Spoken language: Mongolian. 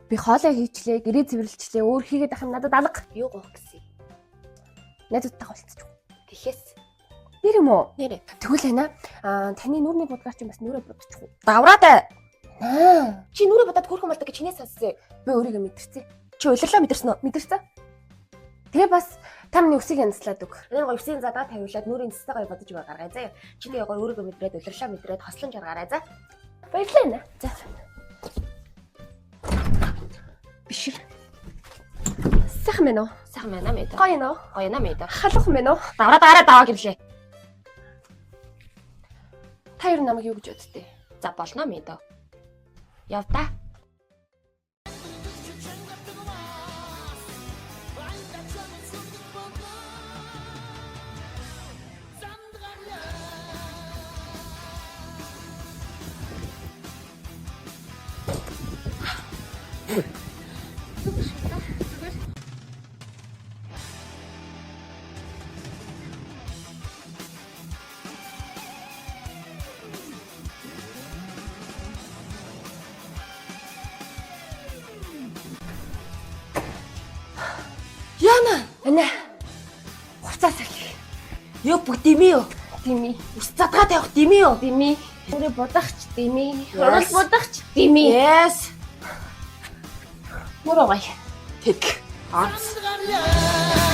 Би хоолоо хийчлээ, гэрээ цэвэрлжлээ, өөр хийгээд ах юм надад алга. Юу гоох гэсэн. Найзуудтайгаа уулзчих. Тэхээс. Нэр юм уу? Нэрэ. Тэгвэл байна. Таны нүрний будгаар чинь бас нүрээ будчих уу? Давраатай. Чи нүрээ будаад хөөрхөн болдог гэж чинээс сонссон. Би өөрийгөө мэдэрсэн. Чи улирлаа мэдэрсэн үү? Мэдэрсэн. Тэгээ бас та миний өсийг янзлаад өг. Энэ гоё өсгийн задаа тавиулаад нүрийн цэстэй гоё бодож байгаа гаргая заа. Чи тэгээ гоё өөрийгөө мэдрээд улирлаа мэдрээд хослон жаргаарай заа. Баярлалаа. За. Биш. Сайхан мэн үү? Сайхан байна мэд. Гоё нөө. Гоё на мэд. Халуухан мэн үү? Давраа даваа гэвлээ. Та юу намайг юу гэж боддөө? За болно мэд. Явда. Яна. Анаа. Хуцаа салхи. Юу бүгд дими юу? Дими. Ус задгаа тавих дими юу? Дими. Нүрээ будагч дими. Yes. Хурал будагч дими. Yes. Нүрээ гоё. Тэг. Онц.